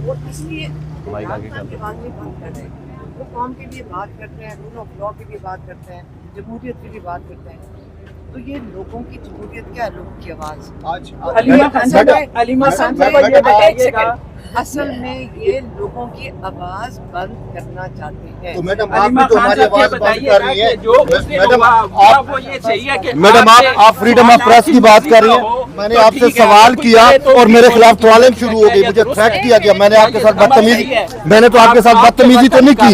और इसलिए की बात नहीं बंद कर रहे, वो कौम के लिए बात करते हैं, रूल ऑफ लॉ के लिए बात करते हैं, जमहूरियत के लिए बात करते हैं। तो ये लोगों की जमहूरियत क्या है, लोगों की आवाज़। असल में ये लोगों की आवाज बंद करना चाहते हैं। तो मैडम आप भी तो हमारी आवाज बंद कर रही है। मैडम आप फ्रीडम ऑफ प्रेस की बात कर रही हैं। मैंने आपसे सवाल किया और मेरे खिलाफ ट्रोलिंग शुरू हो गई, मुझे थ्रेट किया गया। मैंने आपके साथ बदतमीजी, मैंने तो आपके साथ बदतमीजी तो नहीं की।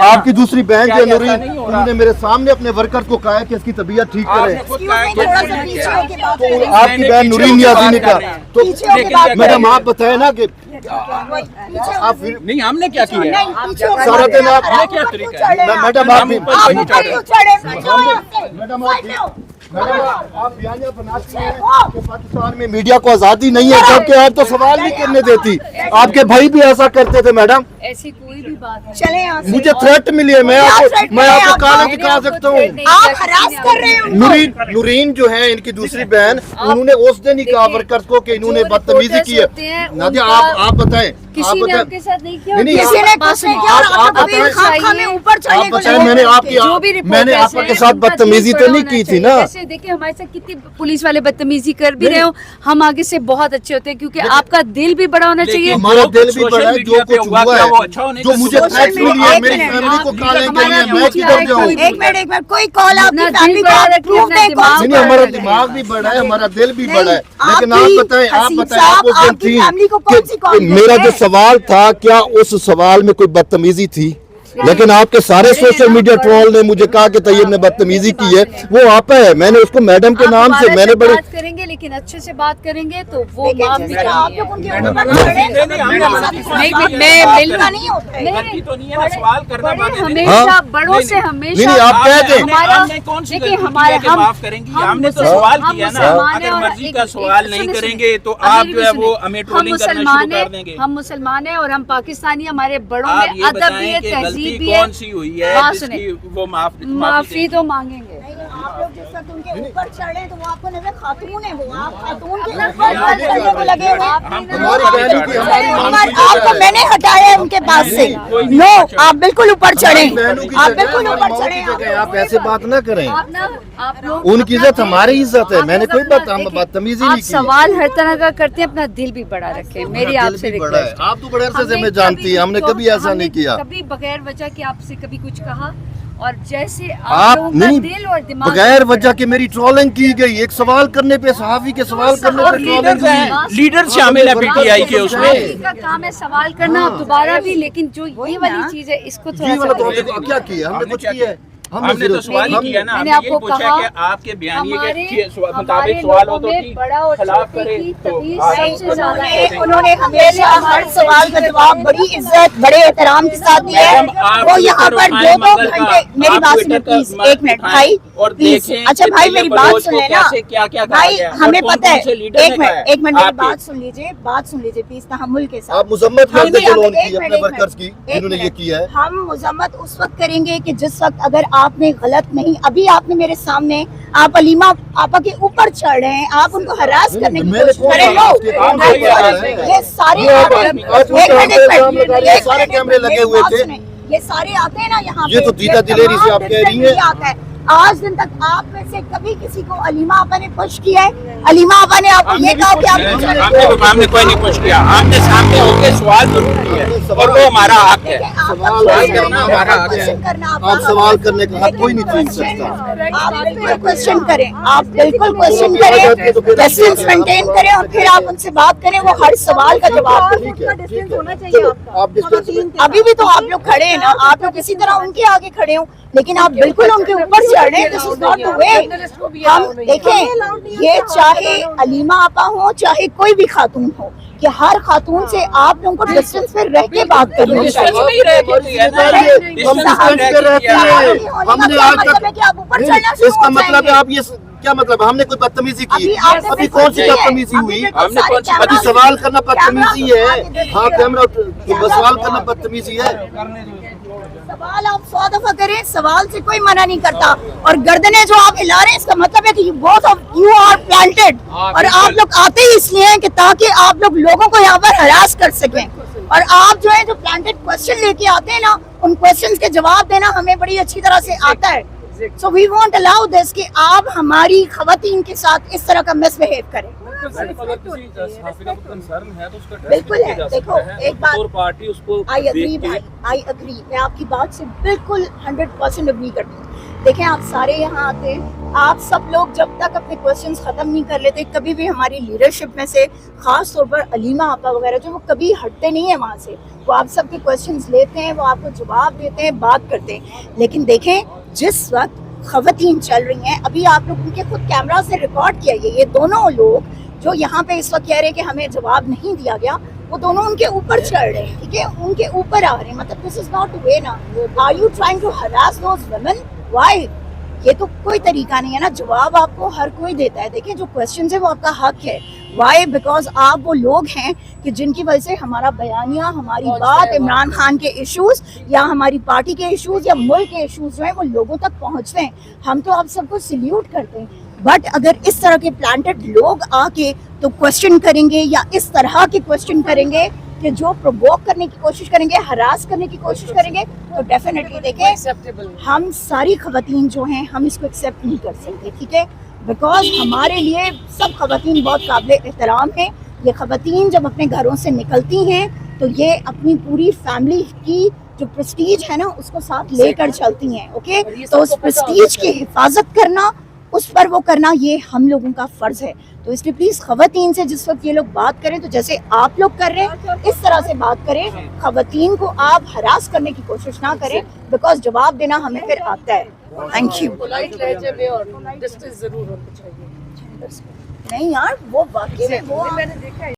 आपकी दूसरी बहन जो नूरीन, उन्होंने मेरे सामने अपने वर्कर को कहा कि इसकी तबीयत ठीक करे। तो आपकी बहन नूरीन नियाज़ी ने कहा। तो मैडम आप बताएं ना कि आप नहीं, हमने क्या किया? सारा दिन आप क्या तरीका है? मैडम आप बयानिया बनाती हैं कि पाकिस्तान में मीडिया को आजादी नहीं है, जबकि आप तो सवाल नहीं करने देती। आपके भाई भी ऐसा करते थे मैडम। ऐसी कोई भी बात नहीं। चले मुझे थ्रेट मिली है, मैं आपको काला दिखा सकता हूँ। आप हरास कर रहे हो। नूरीन जो है इनकी दूसरी बहन, उन्होंने उस दिन ही कहा वर्कर्स को कि इन्होंने बदतमीजी की है। नादिया आप बताएं, किसी ने आपके साथ नहीं किया? नहीं, किसी ने कुछ नहीं किया। आप बताएं, ऊपर चले बताएं, मैंने आपके साथ बदतमीजी तो नहीं की थी ना। देखिए हमारे साथ कितनी पुलिस वाले बदतमीजी कर भी रहे हो, हम आगे से बहुत अच्छे होते हैं, क्योंकि आपका दिल भी बड़ा होना चाहिए। हमारा दिल भी बड़ा है। जो कुछ हुआ है, जो मुझे थ्रेट्स मिली है, मेरी फैमिली को काले के लिए, मैं किधर जाऊँ? एक मिनट कोई कॉल आपकी फैमिली को प्रूफ नहीं, हमारा दिमाग भी बड़ा है, हमारा दिल भी बड़ा है। लेकिन आप बताएं आप उस दिन थी, मेरा जो सवाल था, क्या उस सवाल में कोई बदतमीजी थी? लेकिन आपके सारे सोशल मीडिया ट्रोल ने मुझे कहा कि तैयब ने बदतमीजी की है। वो आप है, मैंने उसको मैडम के नाम से, मैंने बड़े बात करेंगे, लेकिन अच्छे से बात करेंगे तो वो माफ भी हमेशा बड़ों से हमेशा नहीं, आप कह दें। देखिए हमारे हमने तो सवाल किया ना, अगर मर्जी का सवाल नहीं करेंगे तो आप जो है वो हमें ट्रोलिंग करना शुरू कर देंगे। हम मुसलमान हैं और हम पाकिस्तानी, हमारे बड़ों में अदब भी है, तहजीब भी है। कौन सी हुई है जिसकी वो माफी तो मांगेंगे। आप लोग जिस वक्त उनके ऊपर चढ़े तो वो आपको नजर खातून है, वो आप खातून के चढ़ने को लगे हुए। आपको मैंने हटाया है उनके पास से। नो, आप बिल्कुल ऊपर चढ़े, आप बिल्कुल ऊपर चढ़े। आप ऐसे बात ना करें, आप लोग उनकी इज्जत हमारी इज्जत है। मैंने कोई बदतमीजी नहीं की। सवाल हर तरह का करते हैं, अपना दिल भी बड़ा रखें। मेरी आपसे रिक्वेस्ट। आप तो बड़े अरसे से हमें जानती है, हमने कभी ऐसा नहीं किया। कभी बगैर वजह के आपसे कभी कुछ कहा? और जैसे आप नहीं, दिल और दिमाग बगैर वजह के मेरी ट्रोलिंग की गई। एक सवाल करने पे, सहाफ़ी के सवाल करने पे ट्रोलिंग हुई। लीडर शामिल है पीटीआई के उसमें। का काम है सवाल करना दोबारा भी, लेकिन जो ये वाली चीज है इसको थोड़ा क्या किया हमने? कुछ किया है? हमने तो सवाल ही किया ना, हमने यही पूछा कि आपके बयानिए के मुताबिक सवाल हो तो खिलाफ करे तो उन्होंने हमेशा हर सवाल का जवाब बड़ी इज्जत, बड़े एहतराम के साथ दिया है। वो यहाँ पर 2-2 घंटे, मेरी बात सुनिए प्लीज, एक मिनट भाई प्लीज। अच्छा भाई मेरी बात सुन लेना भाई, हमें पता है। एक मिनट मेरी बात सुन लीजिए प्लीज, तहम्मुल के साथ। आप मुजम्मत कर दीजिए अपने वर्कर्स की, जिन्होंने ये किया है। हम मुजम्मत उस वक्त करेंगे कि जिस वक्त अगर आपने गलत नहीं, अभी आपने मेरे सामने आप अलीमा आपा के ऊपर चढ़ रहे हैं, आप उनको हरास करने की कोशिश कर रहे हो। ये सारे कैमरे लगे हुए थे, ये सारे आते हैं ना यहाँ। ये तो दीदा दिलेरी से आप कह रही हैं। आज दिन तक आप में से कभी किसी को अलीमा आपा ने पुश किया है? अलीमा आपा ने आपको ये कहा कि हमने कोई नहीं पुश किया, आपने सामने होकर सवाल जरूर किया है और वो हमारा हक है। सवाल करना हमारा हक है। आप सवाल करने का हक कोई नहीं छीन सकता। आप बिल्कुल क्वेश्चन करें, आप बिल्कुल क्वेश्चन करें, डिस्टेंस मेंटेन करें और फिर आप उनसे बात करें, वो हर सवाल का जवाब दें। अभी भी तो आप लोग खड़े हैं ना, आप लोग इसी तरह उनके आगे खड़े हो, लेकिन आप बिल्कुल उनके ऊपर चढ़ रहे हैं। This is not the way. हम देखें, ये चाहे अलीमा आपा हो, चाहे कोई भी खातून हो, कि हर खातून से आप लोगों को डिस्टेंस पे रह के बात करनी चाहिए। हमने आज तक, इसका मतलब है आप ये क्या मतलब है? हमने कोई बदतमीजी की? अभी कौन सी बदतमीजी हुई? अभी सवाल करना बदतमीजी है? हाँ, कैमरा सवाल करना बदतमीजी है। सवाल आप 100 दफा करें, सवाल से कोई मना नहीं करता। और गर्दनें जो आप हिला रहे हैं, इसका मतलब है कि both of you are planted, और आप लोग आते ही इसलिए हैं कि ताकि आप लोग लोगों को यहाँ पर हरास कर सकें। और आप जो है जो प्लांटेड क्वेश्चन लेके आते हैं ना, उन क्वेश्चंस के जवाब देना हमें बड़ी अच्छी तरह से आता है। So we won't allow this कि आप हमारी खवातीन के साथ इस तरह का मिसबिहेव करें। अगर किसी सहाफी का कंसर्न है तो उसका बिल्कुल है। देखो एक बात, और पार्टी उसको आई अग्री भाई, आई अग्री, मैं आपकी बात से बिल्कुल 100% अग्री करती हूँ। देखें आप सारे यहाँ आते हैं, आप सब लोग जब तक अपने क्वेश्चंस खत्म नहीं कर लेते, कभी भी हमारी लीडरशिप में से खास तौर पर अलीमा आपा वगैरह जो वो कभी हटते नहीं है वहाँ से, वो आप सबके क्वेश्चंस लेते हैं, वो आपको जवाब देते हैं, बात करते हैं। लेकिन देखें जिस वक्त खवातीन चल रही हैं, अभी आप लोग उनके खुद कैमरा से रिकॉर्ड किया, ये दोनों लोग जो यहाँ पे इस वक्त कह रहे हैं कि हमें जवाब नहीं दिया गया, वो दोनों उनके ऊपर चढ़ रहे हैं, ठीक है, उनके ऊपर आ रहे हैं। मतलब दिस इज नॉट वे ना। Are you trying to harass those women? Why? ये तो कोई तरीका नहीं है ना। जवाब आपको हर कोई देता है। देखिए जो क्वेश्चन है वो आपका हक है। वाई? बिकॉज आप वो लोग हैं कि जिनकी वजह से हमारा बयानिया, हमारी बात, इमरान खान के इश्यूज या हमारी पार्टी के इश्यूज या मुल्क के इश्यूज जो हैं वो लोगों तक पहुंचते हैं। हम तो आप सबको सल्यूट करते हैं, बट अगर इस तरह के प्लांटेड लोग आके तो क्वेश्चन करेंगे या इस तरह के क्वेश्चन करेंगे कि जो प्रोवोक करने की कोशिश करेंगे, हरास करने की कोशिश करेंगे, तो डेफिनेटली देखें हम सारी खवातीन जो हैं हम इसको एक्सेप्ट नहीं कर सकते, ठीक है। बिकॉज हमारे लिए सब खवातीन बहुत काबिल एहतराम हैं। ये खवातीन जब अपने घरों से निकलती हैं तो ये अपनी पूरी फैमिली की जो प्रेस्टीज है ना उसको साथ लेकर चलती हैं, ओके। तो उस प्रेस्टीज की हिफाजत करना, उस पर वो करना, ये हम लोगों का फर्ज है। तो इसलिए प्लीज खवातीन से जिस वक्त ये लोग बात करें तो जैसे आप लोग कर रहे हैं इस तरह से बात करें। खवातीन को आप हरास करने की कोशिश ना करें, बिकॉज जवाब देना हमें फिर आता है। Thank you. नहीं यार वो वाकई में वो